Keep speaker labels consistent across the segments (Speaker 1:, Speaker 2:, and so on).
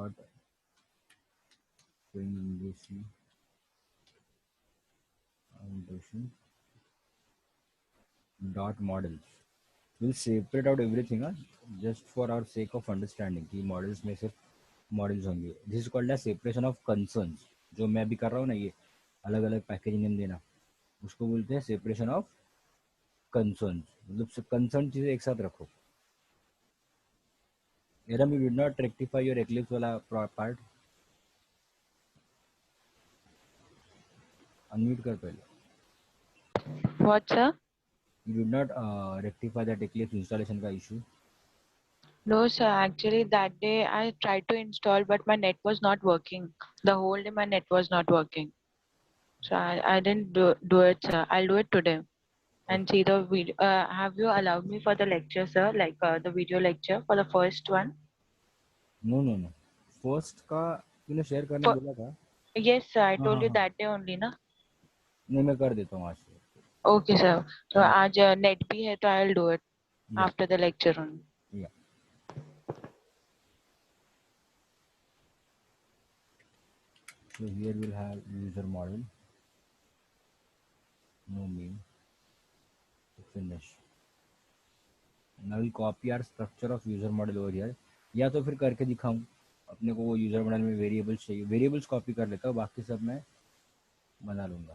Speaker 1: dot string English foundation dot models. We'll separate out everything just for our sake of understanding कि models में सिर्फ models होंगे. This is called as separation of concerns. जो मैं भी कर रहा हूँ ना, ये अलग अलग पैकेज नेम देना, उसको बोलते हैं सेपरेशन ऑफ कंसर्न्स. मतलब कंसर्न चीजें एक साथ रखो. Eram, you did not rectify your Eclipse वाला part. Unmute कर पहले.
Speaker 2: What, sir?
Speaker 1: You did not rectify that Eclipse installation का issue.
Speaker 2: No, sir. Actually, that day I tried to install, but my net was not working. The whole day my net was not working. So I didn't do it, sir. I'll do it today and see the video. Have you allowed me for the lecture, sir? Like the video lecture for the first one?
Speaker 1: No. First का तूने share करने
Speaker 2: For
Speaker 1: बोला था.
Speaker 2: yes, sir. I
Speaker 1: हाँ
Speaker 2: told
Speaker 1: हाँ
Speaker 2: you
Speaker 1: हाँ.
Speaker 2: that day only, na?
Speaker 1: नहीं, मैं कर देता हूँ आज से.
Speaker 2: Okay, sir. So
Speaker 1: Yeah.
Speaker 2: आज net भी है तो I'll do it
Speaker 1: Yeah.
Speaker 2: after the lecture only.
Speaker 1: Yeah. So here we'll have user model. No name. Finish. Now we'll copy our structure of user model over here. या तो फिर करके दिखाऊं. अपने को वो यूजर मॉडल में वेरिएबल्स चाहिए. वेरिएबल्स कॉपी कर लेता हूँ, बाकी सब मैं बना लूँगा,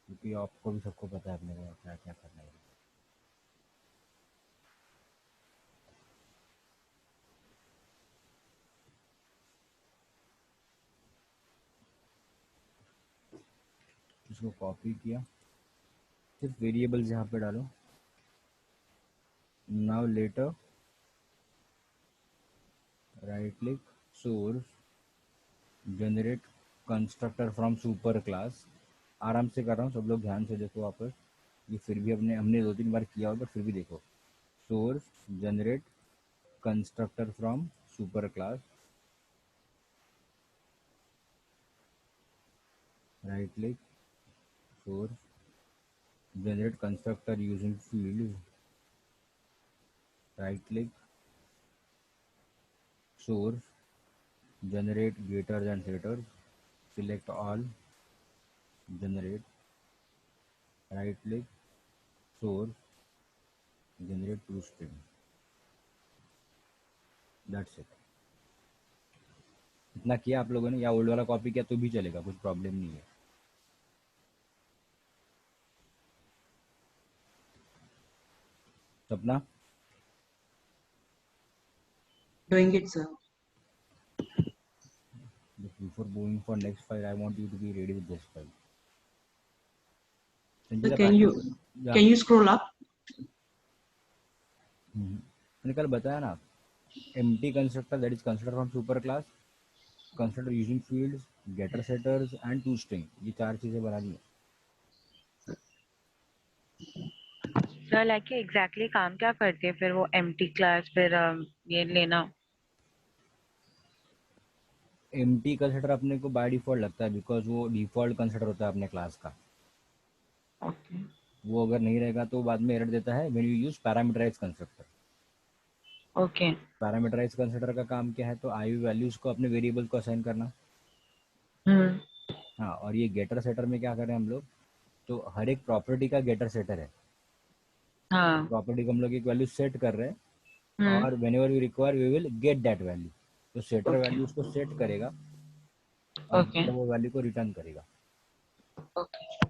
Speaker 1: क्योंकि आपको भी सबको पता है अपने को क्या क्या करना है. इसको कॉपी किया, सिर्फ वेरिएबल्स यहाँ पे डालो. Now later right click source generate constructor from super class. आराम से कर रहा हूँ, सब लोग ध्यान से देखो वापस. ये फिर भी हमने 2-3 बार किया होगा, फिर भी देखो. Source generate constructor from super class. Right click source generate constructor using field. Right click source generate getters and setters. Select all, generate. Right click source generate toString. That's it. इतना किया आप लोगों ने, या ओल्ड वाला copy किया तो भी चलेगा, कुछ प्रॉब्लम नहीं है. सपना
Speaker 3: Doing it, sir.
Speaker 1: before going for next file, I want you to be ready with this file.
Speaker 3: So
Speaker 1: Yeah.
Speaker 3: can you scroll up?
Speaker 1: मैंने कल बताया ना, empty constructor that is constructor from super class, constructor using fields, getter setters and toString. ये 4 चीजें बनानी है.
Speaker 2: Sir like exactly काम क्या करती है फिर वो एम्प्टी क्लास फिर ये लेना?
Speaker 1: एम्प्टी कंसिडर अपने को बाय डिफॉल्ट लगता है, बिकॉज वो डिफॉल्ट कंसिडर होता है अपने क्लास का.
Speaker 2: ओके
Speaker 1: वो अगर नहीं रहेगा तो बाद में एरर देता है when you use parameterize constructor.
Speaker 2: Okay
Speaker 1: parameterize consider का काम क्या है, तो आईवी वैल्यूज को अपने वेरिएबल को असाइन करना. हाँ, और ये गेटर सेटर में क्या करें हम लोग, तो हर एक प्रॉपर्टी का गेटर सेटर है.
Speaker 2: हाँ
Speaker 1: प्रॉपर्टी को हम लोग एक वैल्यू सेट कर रहे हैं, और
Speaker 2: hmm
Speaker 1: whenever we require we will get that value. तो सेटर
Speaker 2: ओके
Speaker 1: वैल्यू उसको सेट करेगा और
Speaker 2: ओके
Speaker 1: वो वैल्यू को रिटर्न करेगा.
Speaker 2: Okay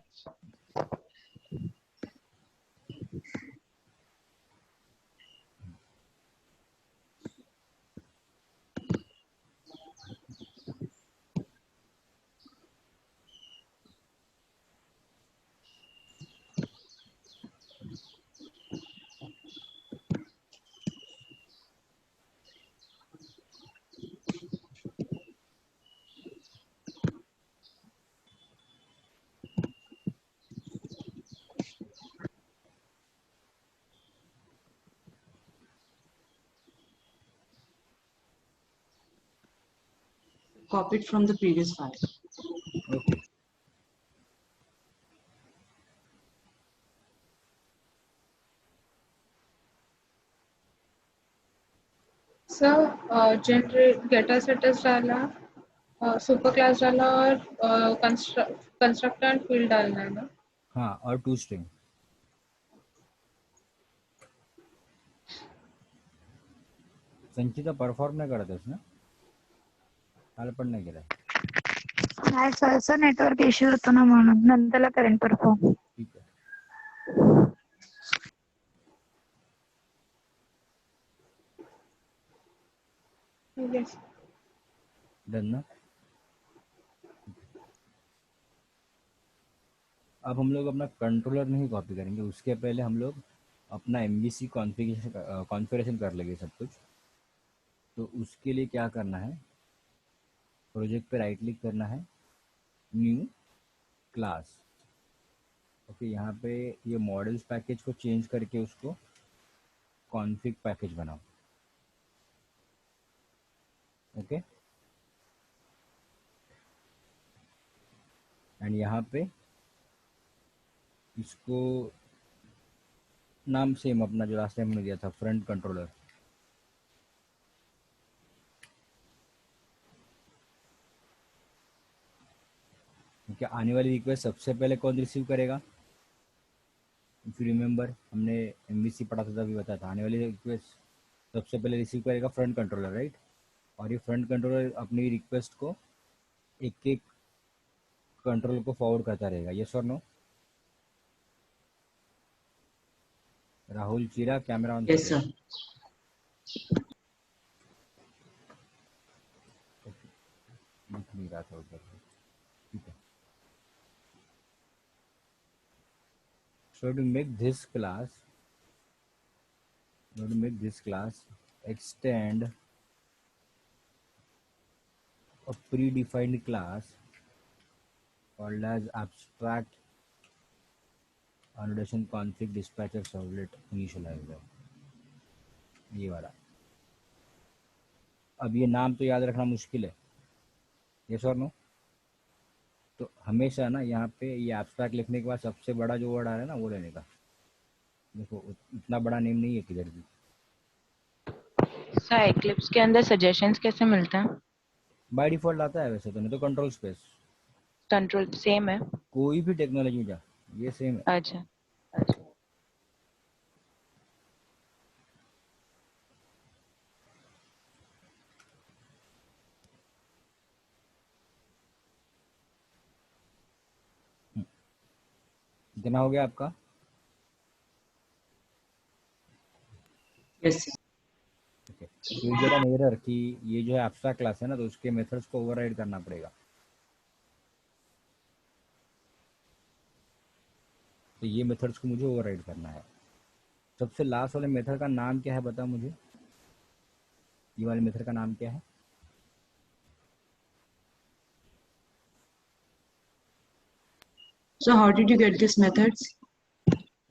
Speaker 3: Copied from the previous file.
Speaker 1: Okay.
Speaker 4: Sir generate getter setters डाला, सुपर क्लास डाला और कंस्ट्रक्टर एंड फील्ड डालना है ना?
Speaker 1: हाँ, और टू स्ट्रिंग। संचिता परफॉर्म नाही करत आहेस ना? काल पण नाही केलं.
Speaker 5: नाही सर नेटवर्क इश्यू होतो ना म्हणून नंतरला करेन परफॉर्म.
Speaker 1: ठीक आहे.
Speaker 4: Yes.
Speaker 1: डन ना? अब हम लोग अपना कंट्रोलर नहीं कॉपी करेंगे, उसके पहले हम लोग अपना MVC कॉन्फ़िगरेशन कर लेंगे सब कुछ. तो उसके लिए क्या करना है, प्रोजेक्ट पे राइट क्लिक करना है, न्यू क्लास. ओके, यहाँ पे ये मॉडल्स पैकेज को चेंज करके उसको कॉन्फ़िग पैकेज बनाओ. ओके, एंड यहाँ पे इसको नाम सेम अपना जो लास्ट टाइम हमने दिया था, फ्रंट कंट्रोलर. क्या आने वाली रिक्वेस्ट सबसे पहले कौन रिसीव करेगा? इफ यू रिमेंबर, हमने MVC पढ़ा था तभी बताया था, आने वाली रिक्वेस्ट सबसे पहले रिसीव करेगा फ्रंट कंट्रोलर, राइट? और ये फ्रंट कंट्रोलर अपनी रिक्वेस्ट को एक एक कंट्रोलर को फॉरवर्ड करता रहेगा. यस और नो? राहुल चीरा, कैमरा ऑन
Speaker 3: Yes,
Speaker 1: करो.
Speaker 3: sir.
Speaker 1: दिख नहीं रहा था उधर. ठीक है. So to make this class, extend a predefined class called as abstract annotation config dispatcher servlet initializer. ये वाला. अब ये नाम तो याद रखना मुश्किल है. यस और नो? तो हमेशा ना यहाँ पे ये एब्स्ट्रैक्ट लिखने के बाद सबसे बड़ा जो वर्ड आ रहा है ना वो लेने का. देखो इतना बड़ा नेम नहीं है किधर भी.
Speaker 2: सर एक्लिप्स के अंदर सजेशंस कैसे मिलते हैं?
Speaker 1: बाय डिफॉल्ट आता है वैसे तो, नहीं तो कंट्रोल स्पेस.
Speaker 2: कंट्रोल सेम है?
Speaker 1: कोई भी टेक्नोलॉजी में जा, ये सेम है.
Speaker 2: अच्छा अच्छा.
Speaker 1: कितना हो गया आपका?
Speaker 3: Yes, sir.
Speaker 1: ओके. तो ये जरा एरर कि ये जो है एब्स्ट्रैक्ट क्लास है ना, तो उसके मेथड्स को ओवरराइड करना पड़ेगा. तो ये मेथड्स को मुझे ओवरराइड करना है. सबसे लास्ट वाले मेथड का नाम क्या है बता मुझे. ये वाले मेथड का नाम क्या है?
Speaker 3: So how did you get these methods?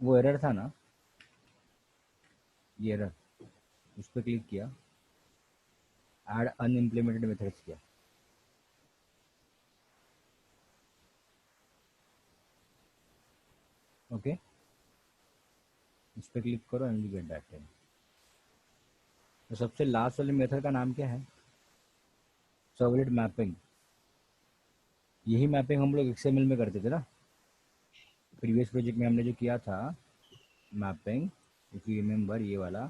Speaker 1: वो एरर था ना, ये एरर, उस पर क्लिक किया, ऐड अनइम्प्लीमेंटेड मेथड्स किया. ओके, इस पर क्लिक करो and you get that time. तो सबसे लास्ट वाले मेथड का नाम क्या है? Servlet mapping. यही मैपिंग हम लोग XML में करते थे ना, प्रीवियस प्रोजेक्ट में हमने जो किया था मैपिंग, इफ यू रिमेंबर, ये वाला.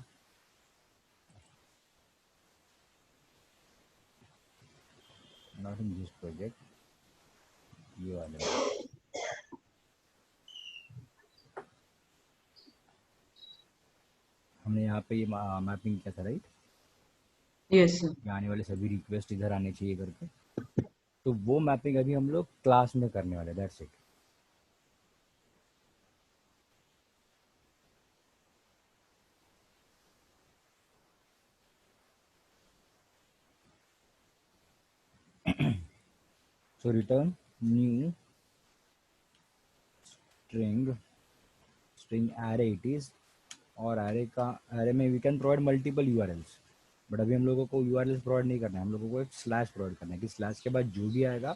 Speaker 1: नॉट इन दिस प्रोजेक्ट, ये वाले. हमने यहाँ पे ये मैपिंग किया था, राइट?
Speaker 3: Yes, sir.
Speaker 1: आने वाले सभी रिक्वेस्ट इधर आने चाहिए करके. तो वो मैपिंग अभी हम लोग क्लास में करने वाले. That's it. So return new string array it is. और array में we can provide multiple URLs, but अभी हम लोगों को URLs प्रोवाइड नहीं करना है. हम लोगों को एक स्लैश प्रोवाइड करना है कि स्लैश के बाद जो भी आएगा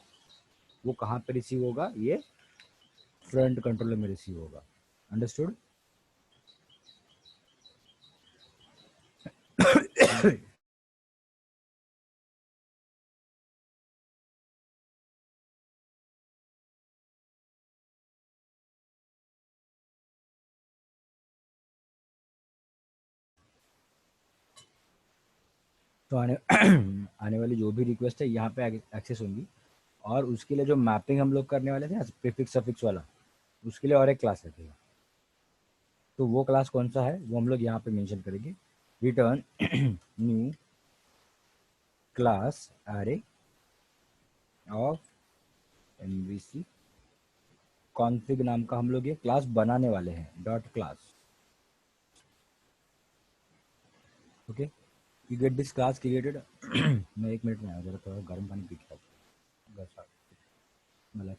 Speaker 1: वो कहाँ पे रिसीव होगा, ये फ्रंट कंट्रोलर में रिसीव होगा. अंडरस्टूड? तो आने आने वाली जो भी रिक्वेस्ट है यहाँ पे एक्सेस होंगी, और उसके लिए जो मैपिंग हम लोग करने वाले थे ना प्रीफिक्स सफिक्स वाला, उसके लिए और एक क्लास रखेगा। तो वो क्लास कौन सा है वो हम लोग यहाँ पे मेंशन करेंगे। Return new class array of MVC config नाम का हम लोग ये क्लास बनाने वाले हैं, dot class. Okay, you get this class created. मैं 1 मिनट में आया, जरा थोड़ा गर्म पानी पी के आता हूँ। मतलब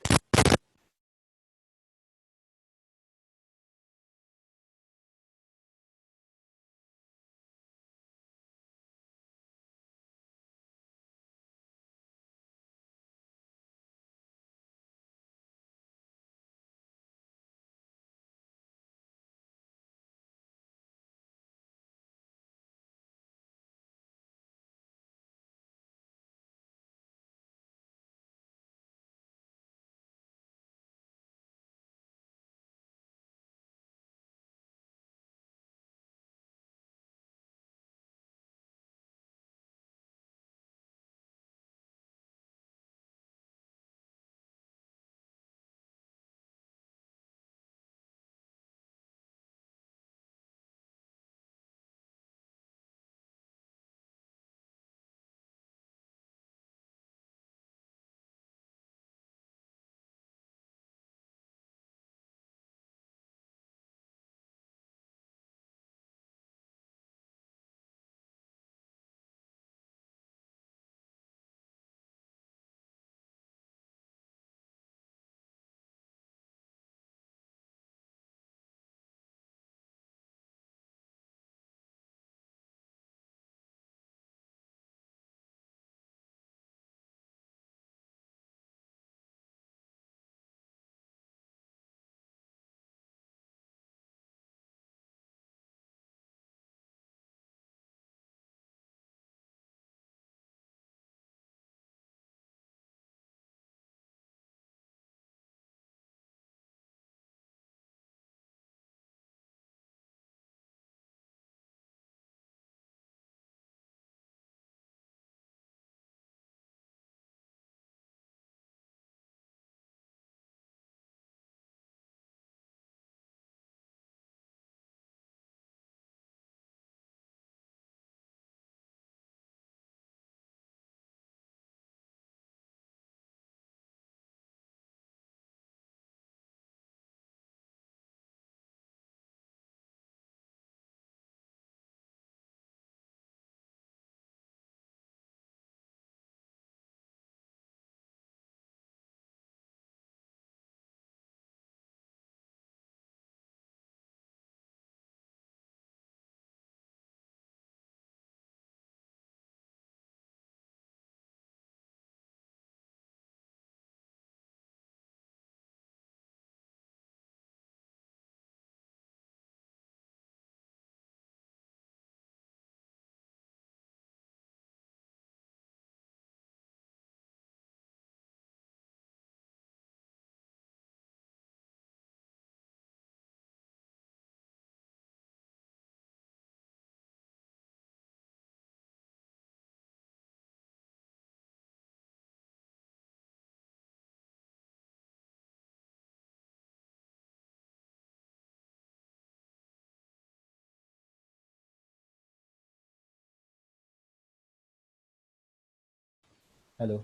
Speaker 1: हेलो,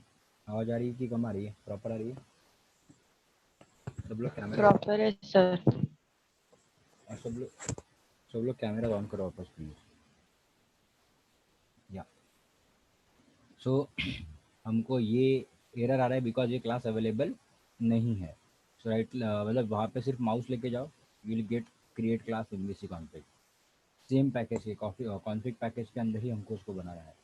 Speaker 1: आवाज़ आ रही है कि कम आ रही है? प्रॉपर आ रही है? सब लोग कैमरा
Speaker 2: Proper है sir.
Speaker 1: और सब लोग कैमरा ऑन करो वापस प्लीज। या सो हमको ये एरर आ रहा है बिकॉज ये क्लास अवेलेबल नहीं है। सो राइट, मतलब वहाँ पे सिर्फ माउस लेके जाओ, you will get create class MVC config. Same package के कॉन्फ़िग पैकेज के अंदर ही हमको उसको बनाना है।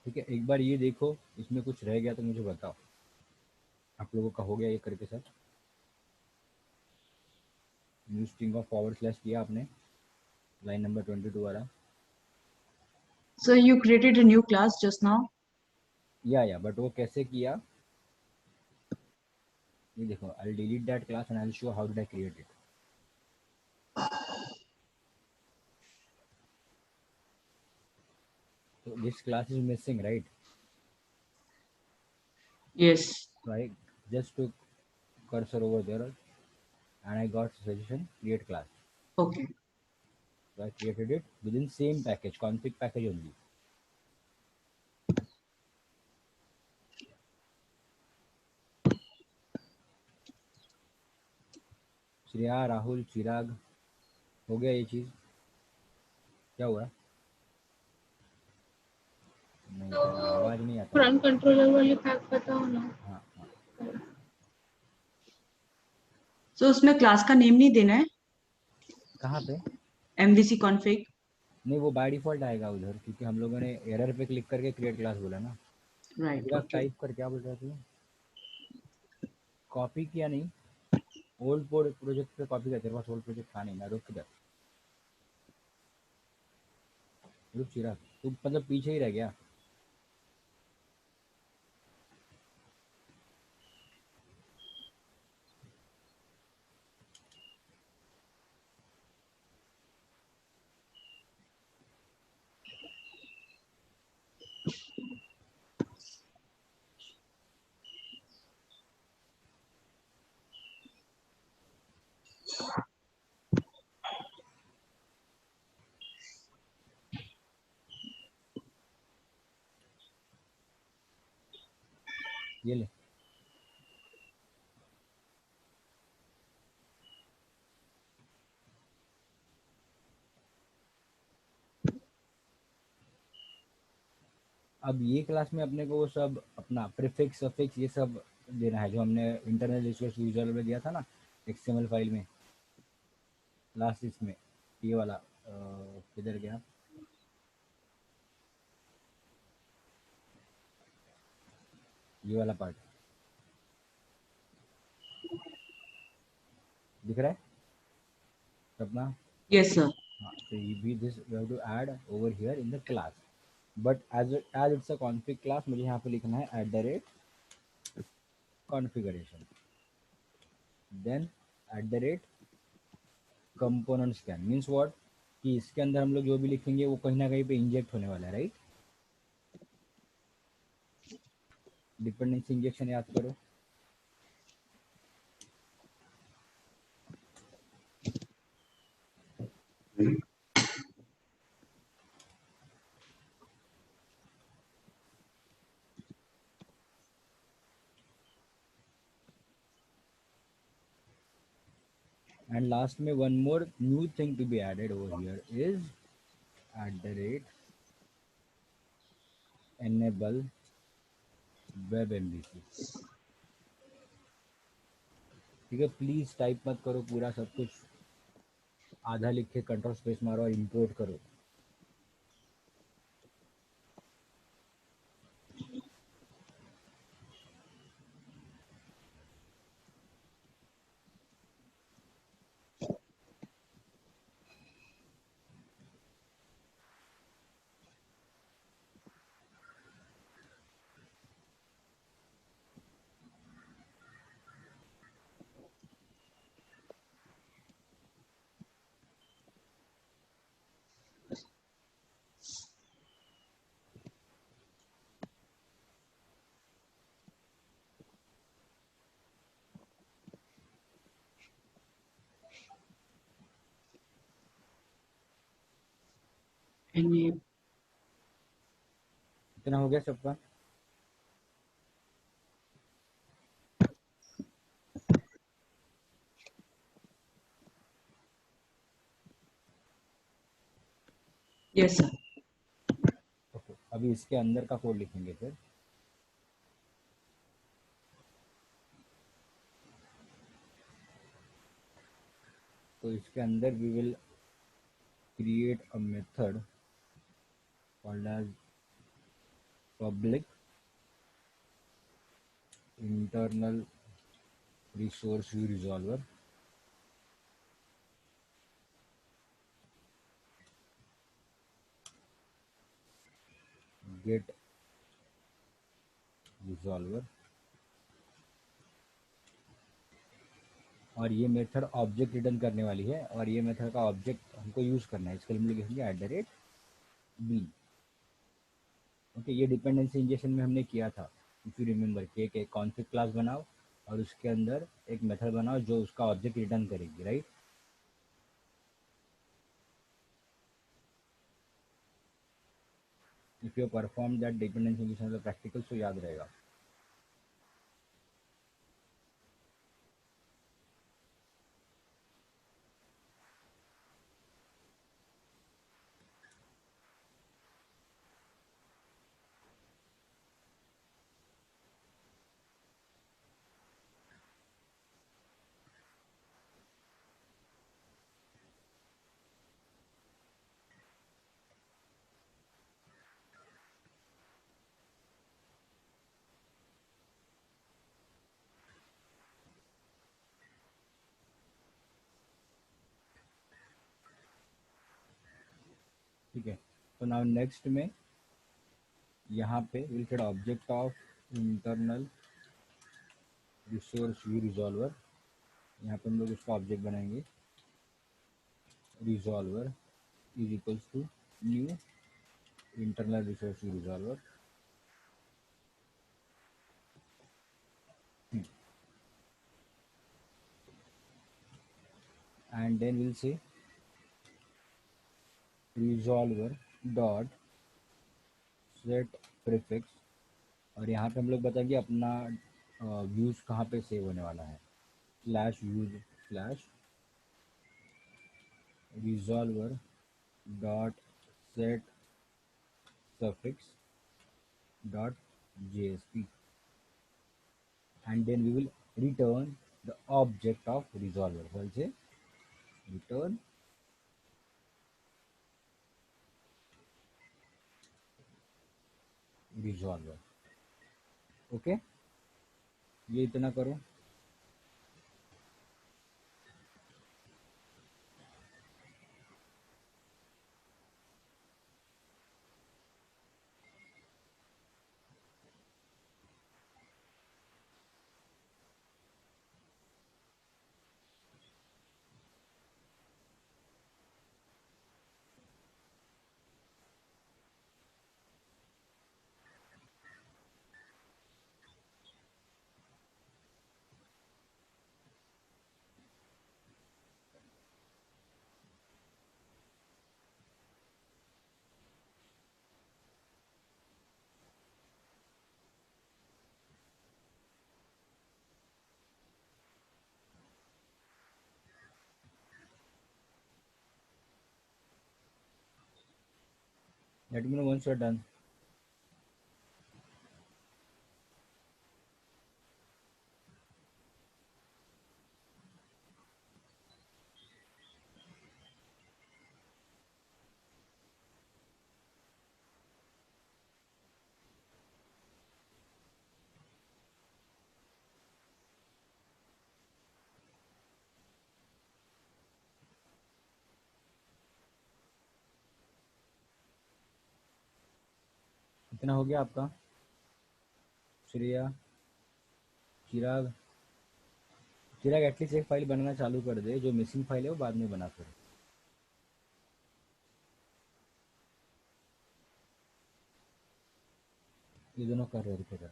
Speaker 1: ठीक है, एक बार ये देखो, इसमें कुछ रह गया तो मुझे बताओ। आप लोगों का हो गया ये करके sir? New string of forward slash किया आपने, लाइन नंबर 22 वाला?
Speaker 3: So you created a new class just now.
Speaker 1: या बट वो कैसे किया ये देखो। आई delete that class and I show how did I create it. So this class is missing, right?
Speaker 3: Yes.
Speaker 1: So I just took cursor over there and I got suggestion create class.
Speaker 3: Okay.
Speaker 1: So I created it within same package, config package only. Shreya, Rahul, Chirag, हो गया ये चीज़? क्या हुआ? नहीं
Speaker 4: तो
Speaker 1: तेरा आवाज़ नहीं आता।
Speaker 4: फ्रंट कंट्रोलर वाली पैक बताओ ना।
Speaker 1: हाँ हाँ,
Speaker 3: So उसमें क्लास का नेम नहीं देना है,
Speaker 1: कहाँ पे?
Speaker 3: MVC config.
Speaker 1: नहीं वो बाय डिफॉल्ट आएगा उधर, क्योंकि हम लोगों ने एरर पे क्लिक करके क्रिएट क्लास बोला ना।
Speaker 3: Right.
Speaker 1: चिराग
Speaker 3: Okay.
Speaker 1: टाइप कर, क्या बोल रहा था? कॉपी किया नहीं, ओल्ड प्रोजेक्ट पे कॉपी किया, तेरे पास ओल्ड प्रोजेक्ट था नहीं ना। रुक किधर, रुक चिराग, तू मतलब पीछे ही रह गया। ये ले, अब ये क्लास में अपने को वो सब अपना प्रीफिक्स सफिक्स ये सब देना है, जो हमने इंटरनल रिसोर्स यूजर में दिया था ना XML फाइल में लास्ट इसमें। ये वाला किधर गया? ये वाला पार्ट दिख रहा है सपना?
Speaker 3: Yes, sir.
Speaker 1: हाँ, so this we have to add over here in the class, but as it's a config class, मुझे यहाँ पे लिखना है @configuration, then @component scan means what, कि इसके अंदर हम लोग जो भी लिखेंगे वो कहीं ना कहीं पे इंजेक्ट होने वाला है, राइट? डिपेंडेंसी इंजेक्शन याद करो। And last में one more new thing to be added over here is @enable webMVC। ठीक है, प्लीज टाइप मत करो पूरा सब कुछ, आधा लिख के कंट्रोल स्पेस मारो और इंपोर्ट करो।
Speaker 3: Enable.
Speaker 1: इतना हो गया सबका?
Speaker 3: Yes, sir.
Speaker 1: ओके, अभी इसके अंदर का कोड लिखेंगे फिर। तो इसके अंदर we will create a method called as public internal resource view resolver, get resolver, और ये मेथड ऑब्जेक्ट रिटर्न करने वाली है, और ये मेथड का ऑब्जेक्ट हमको यूज करना है। इसके लिए हम लोग लिखेंगे @b। ओके, ये डिपेंडेंसी इंजेक्शन में हमने किया था, इफ यू रिमेंबर, कि एक कॉन्फिग क्लास बनाओ और उसके अंदर एक मेथड बनाओ जो उसका ऑब्जेक्ट रिटर्न करेगी, right? If you perform that dependency injection practical तो याद रहेगा। ठीक है, तो नाउ नेक्स्ट में यहाँ पे will set object of internal resource view resolver. यहाँ पे हम लोग इसका ऑब्जेक्ट बनाएंगे, resolver is equals to new internal resource view resolver. And then will say resolver dot set prefix, और यहाँ पे हम लोग बताएंगे अपना व्यूज कहाँ पे सेव होने वाला है, slash views slash resolver dot set suffix dot jsp, and then we will return the object of resolver. So I'll say return resolver. Okay, ये इतना करो। Let me know once you're done. इतना हो गया आपका? श्रेया, चिराग, चिराग एटलीस्ट एक file बनाना चालू कर दे, जो मिसिंग फाइल है वो बाद में बना फिर। ये दोनों कर रहे थे।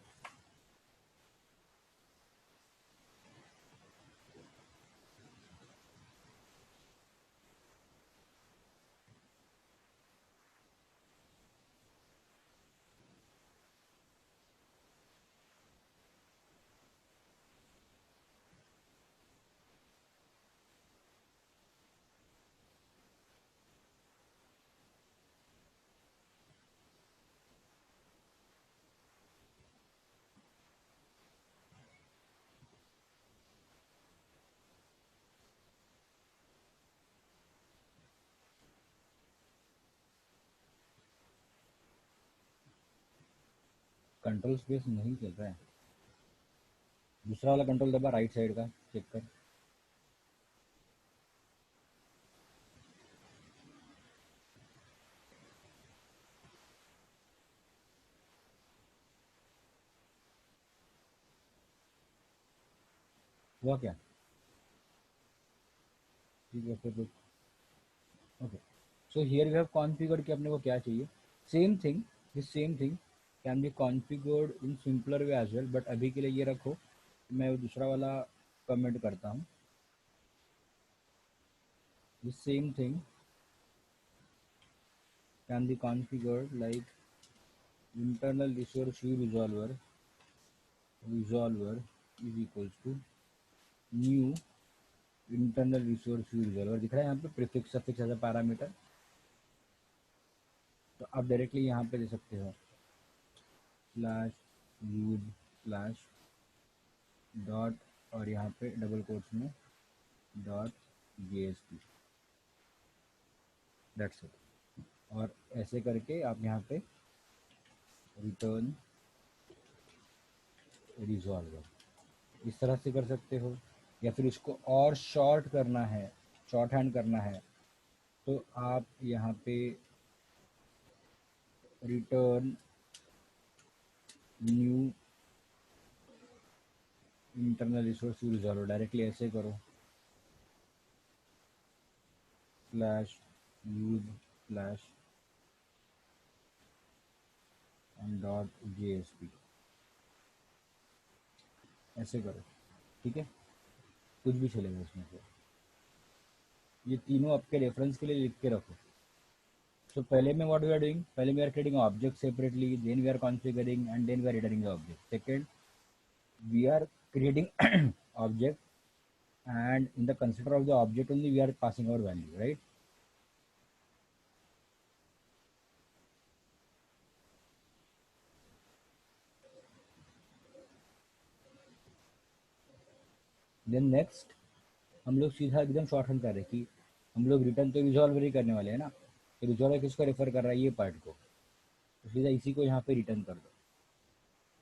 Speaker 1: कंट्रोल स्पेस नहीं चल रहा है, दूसरा वाला कंट्रोल दबा, राइट साइड का चेक कर। हुआ क्या? ठीक है, फिर okay, so here we have configure कि अपने को क्या चाहिए। Same thing, this same thing can be configured in simpler way as well, but अभी के लिए ये रखो, मैं वो दूसरा वाला कमेंट करता हूँ. The same thing can be configured like internal resource view resolver is equals to new internal resource view resolver. दिख रहा है यहाँ पे prefix suffix as a parameter, तो आप डायरेक्टली यहाँ पे दे सकते हो स्लैश यूज स्लैश डॉट और यहाँ पे डबल कोट्स में डॉट JSP, दैट्स इट. और ऐसे करके आप यहाँ पे रिटर्न रिजॉल्वर इस तरह से कर सकते हो. या फिर इसको और शॉर्ट करना है, शॉर्ट हैंड करना है, तो आप यहाँ पे return new internal resource resolver directly ऐसे करो slash use slash and dot JSP, ऐसे करो. ठीक है, कुछ भी चलेगा इसमें से. ये तीनों आपके रेफरेंस के लिए लिख के रखो. So पहले में what we are doing, पहले we are creating object separately, then we are configuring and then we are returning the object. Second, we are creating object and in the constructor of the object only we are passing our value, right? Then next हम लोग सीधा एकदम short hand कर रहे हैं कि हम लोग रिटर्न तो रिजॉल्वर ही करने वाले हैं ना, तो रिजॉल्वर किसको रेफर कर रहा है, ये पार्ट को, तो सीधा इसी को यहाँ पे रिटर्न कर दो.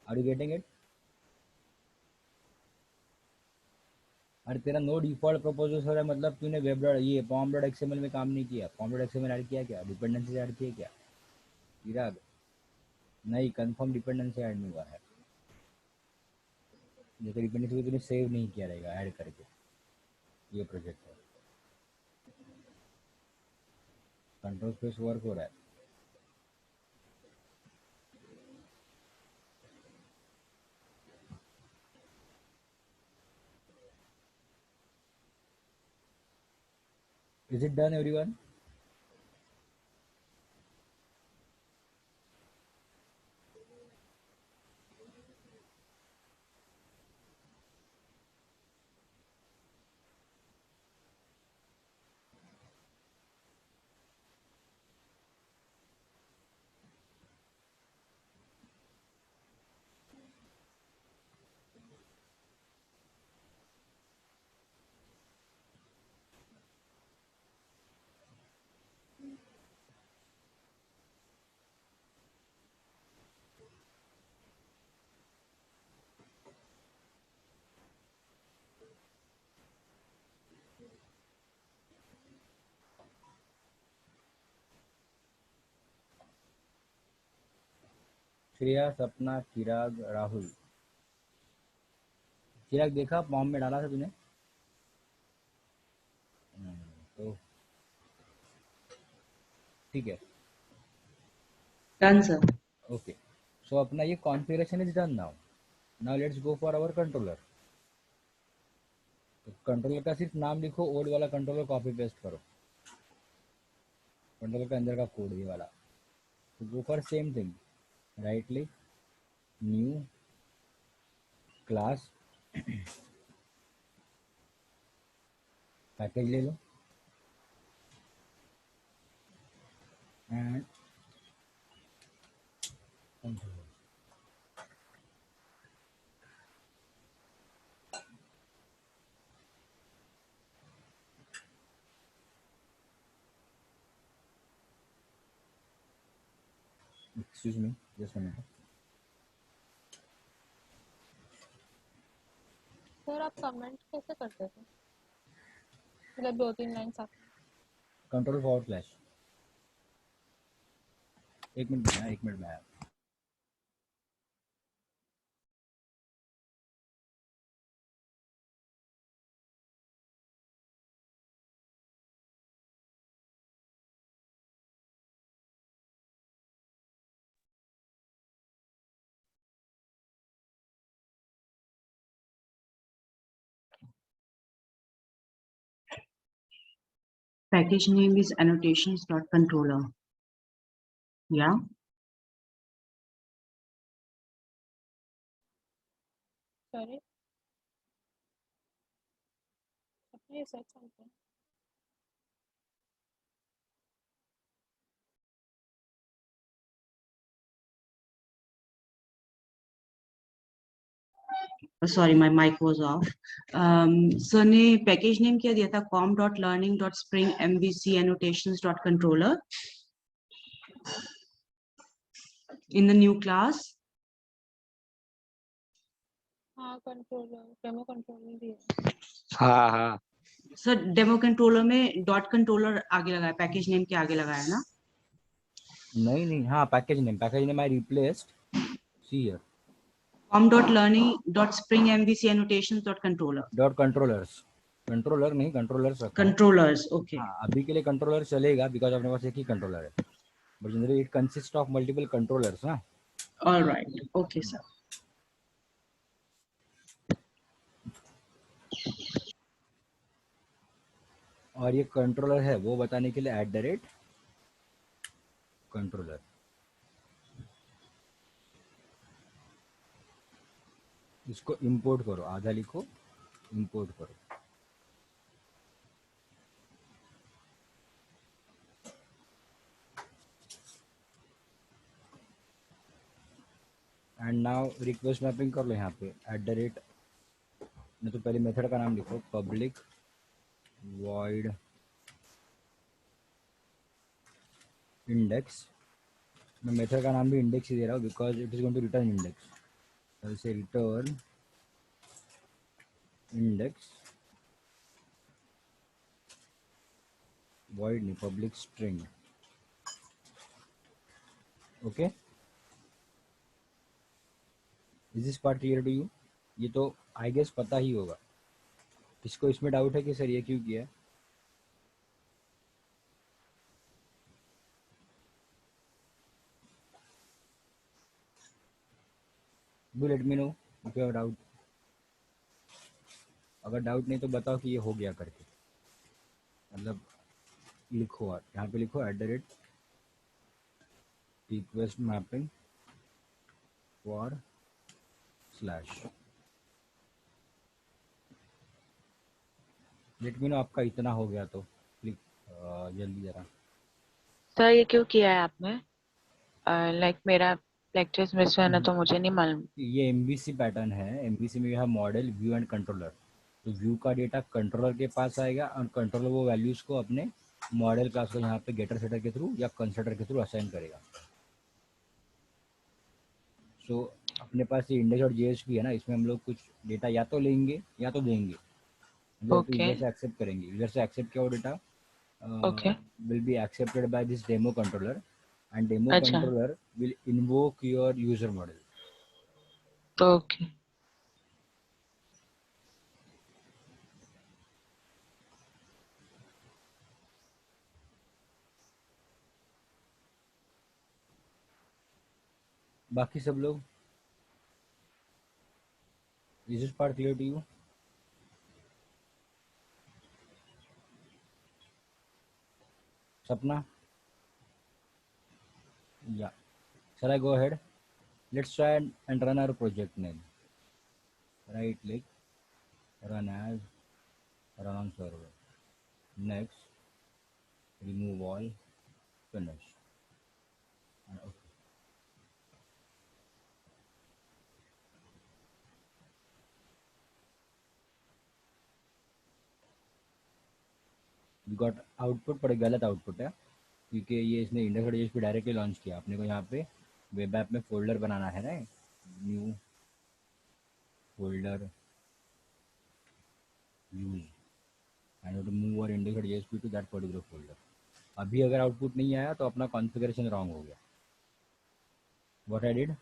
Speaker 1: Are you getting it? अरे तेरा नो डिफॉल्ट प्रपोजल हो रहा है, मतलब तूने वेब डॉट ये पॉम डॉट XML में काम नहीं किया. पॉम डॉट XML ऐड किया क्या, डिपेंडेंसी ऐड किया क्या चिराग? नहीं, कंफर्म डिपेंडेंसी ऐड नहीं हुआ है. जैसे डिपेंडेंसी को तूने सेव नहीं किया रहेगा ऐड करके. ये प्रोजेक्ट है, कंट्रोल स्पेस वर्क हो रहा है. Is it done everyone? Shreya, सपना, चिराग, राहुल. चिराग देखा फॉर्म में डाला था तूने? तो ठीक है.
Speaker 3: Done, sir.
Speaker 1: ओके, सो अपना ये configuration is done now. Now let's go for our controller. तो कंट्रोलर का सिर्फ नाम लिखो, ओल्ड वाला कंट्रोलर कॉपी पेस्ट करो, कंट्रोलर के अंदर का कोड ये वाला. तो go for same thing, rightly new class package ले लो and controller. Excuse me, just a minute.
Speaker 4: Sir आप कमेंट कैसे करते थे, मतलब 2-3 लाइन आप?
Speaker 1: Control forward slash. एक मिनट में आया.
Speaker 3: package name is annotations.controller. Yeah.
Speaker 4: Sorry. You said something.
Speaker 3: Sorry, my mic was off. Sir ने package name क्या दिया था? com.learning.spring.mvc.annotations.controller in the new class.
Speaker 4: हाँ कंट्रोलर डेमो कंट्रोलर दिया.
Speaker 6: हाँ हाँ
Speaker 3: सर डेमो कंट्रोलर में डॉट कंट्रोलर आगे लगाया, पैकेज नेम के आगे लगाया ना?
Speaker 1: नहीं हाँ package name I replaced see here
Speaker 3: com.learning.spring.mvc.annotations.controller.
Speaker 1: Dot controllers controller नहीं कंट्रोलर्स रखा है.
Speaker 3: Controllers, okay.
Speaker 1: हाँ अभी के लिए कंट्रोलर चलेगा बिकॉज अपने पास एक ही कंट्रोलर है but generally it consist of multiple controllers ना.
Speaker 3: All right, okay, sir.
Speaker 1: और ये कंट्रोलर है वो बताने के लिए @कंट्रोलर. इसको इंपोर्ट करो, आधा लिखो इंपोर्ट करो. एंड नाउ रिक्वेस्ट मैपिंग कर लो यहाँ पे नहीं तो पहले मेथड का नाम लिखो पब्लिक void इंडेक्स. मैं मेथड का नाम भी इंडेक्स ही दे रहा हूँ because it is going to return index. से रिटर्न इंडेक्स void नहीं public string. Okay is this part clear to you? ये तो आई गेस पता ही होगा. किसको इसमें डाउट है कि सर ये क्यों किया है? Do let me know if you have doubt. अगर डाउट नहीं तो बताओ कि ये हो गया करके. मतलब लिखो यहाँ पे लिखो @request mapping for slash. Let me know आपका इतना हो गया तो क्लिक जल्दी जरा.
Speaker 2: सर ये क्यों किया है आपने? लाइक मेरा लेक्चर्स मिस हुआ ना तो मुझे नहीं मालूम.
Speaker 1: ये एमबीसी पैटर्न है. एमबीसी में यह मॉडल व्यू एंड कंट्रोलर. तो व्यू का डेटा कंट्रोलर के पास आएगा और कंट्रोलर वो वैल्यूज को अपने मॉडल क्लास को यहाँ पे गेटर सेटर के थ्रू या कंस्ट्रक्टर के थ्रू असाइन करेगा. सो अपने पास ये इंडेक्स और जेएसपी है ना, इसमें हम लोग कुछ डेटा या तो लेंगे या तो देंगे. मतलब तो
Speaker 2: Okay.
Speaker 1: यूजर से एक्सेप्ट करेंगे. यूजर से एक्सेप्ट किया वो data
Speaker 2: Okay.
Speaker 1: will be accepted by this demo controller and demo
Speaker 2: अच्छा.
Speaker 1: controller will invoke your user model.
Speaker 2: Okay.
Speaker 1: बाकी सब लोग is this part clear to you? Sapna? Yeah. Shall I go ahead? Let's try and run our project name. Right click, run as, run on server. Next, remove all, finish. And okay. You got output पर एक गलत output है क्योंकि ये इसने index पे directly launch किया. अपने को यहाँ पे वेब ऐप में फोल्डर बनाना है ना, new folder use and move और index.jsp to that particular folder. अभी अगर आउटपुट नहीं आया तो अपना कॉन्फ़िगरेशन रॉन्ग हो गया. What I did,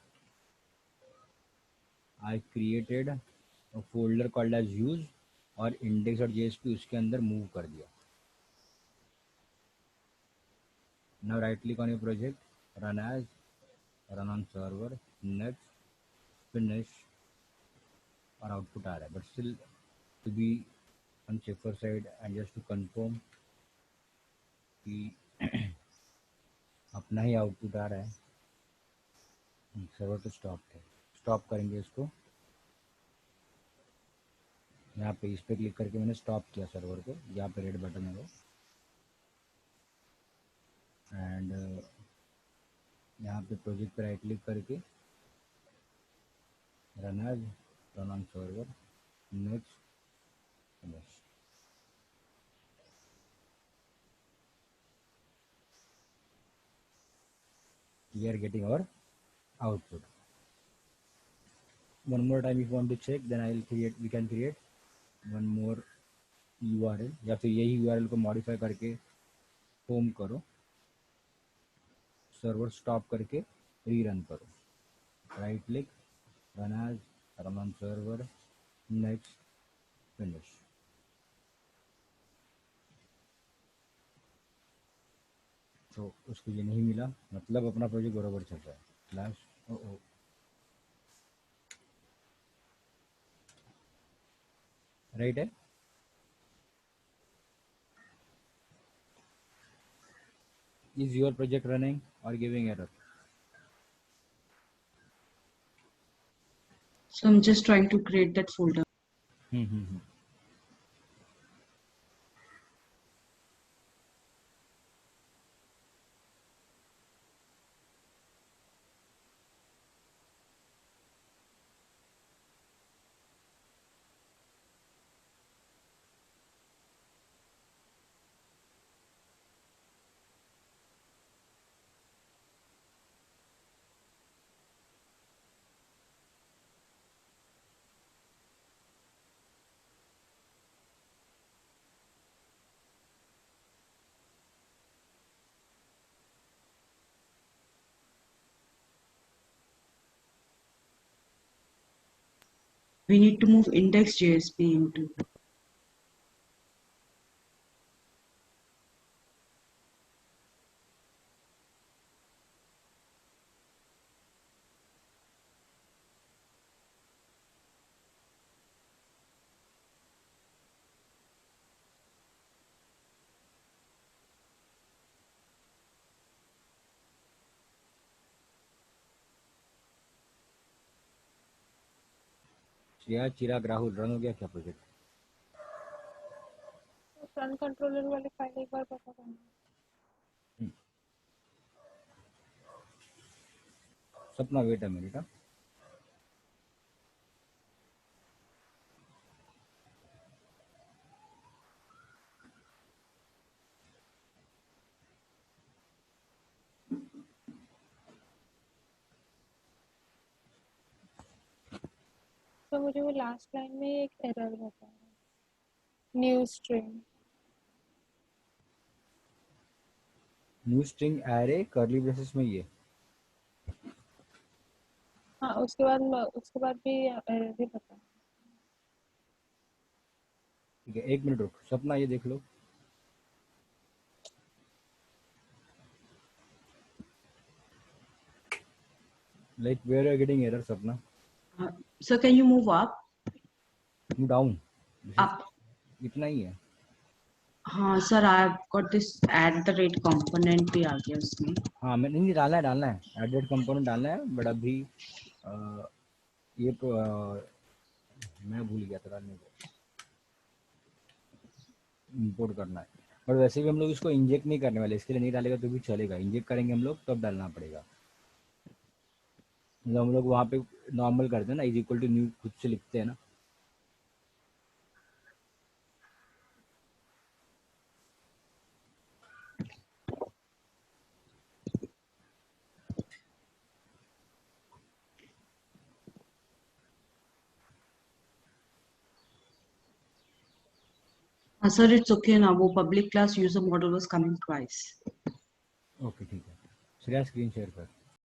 Speaker 1: I created a folder called as use और index.jsp उसके अंदर मूव कर दिया. Now right click on your project, run as, run on server, next, finish. और आउटपुट आ रहा है. But still to be on safer side and just to confirm कि अपना ही आउटपुट आ रहा है। सर्वर तो स्टॉप है, स्टॉप करेंगे इसको। यहाँ पे इस पे क्लिक करके मैंने स्टॉप किया सर्वर को, यहाँ पे रेड बटन है वो। एंड यहाँ पे प्रोजेक्ट पे राइट क्लिक करके run as, run on server, next, बस। We are getting our output. One more time if you want to check, then we can create one more URL, या फिर यही URL को modify करके home करो, server stop करके rerun करो, right click, run as, run on server, next, finish. तो उसको ये नहीं मिला, मतलब अपना प्रोजेक्ट बराबर चल रहा है। फ्लैश, ओ राइट है। Is your project running or giving error?
Speaker 3: So I'm just trying to create that folder.
Speaker 1: Hmm.
Speaker 3: We need to move index.jsp into.
Speaker 1: Chirag Rahul, run हो गया क्या प्रोजेक्ट?
Speaker 4: फ्रंट कंट्रोलर वाली फाइल एक बार पता करना।
Speaker 1: सपना वेट है मेरी का।
Speaker 4: तो मुझे वो लास्ट लाइन में एक एरर बता रहा है, new string.
Speaker 1: New string array curly braces में ये।
Speaker 4: हाँ, उसके बाद भी एरर ही बता।
Speaker 1: ठीक है, एक मिनट रुक सपना, ये देख लो। Like where you are getting error, Sapna?
Speaker 3: Sir, can you move up?
Speaker 1: Move down.
Speaker 3: Up.
Speaker 1: इतना ही है।
Speaker 3: हाँ sir, I've got this add the rate component भी आ गया उसमें।
Speaker 1: हाँ, मैं नहीं डालना है add rate component डालना है, बट अभी ये तो मैं भूल गया था डालने को, इंपोर्ट करना है। बट वैसे भी हम लोग इसको इंजेक्ट नहीं करने वाले, इसके लिए नहीं डालेगा तो भी चलेगा, इंजेक्ट करेंगे हम लोग तब डालना पड़ेगा। मतलब हम लोग वहाँ पे नॉर्मल करते हैं ना, इज इक्वल टू न्यू खुद से लिखते हैं ना।
Speaker 3: हाँ सर, it's okay ना, वो public class user model was coming twice.
Speaker 1: Okay ठीक है, श्रेया स्क्रीन शेयर कर।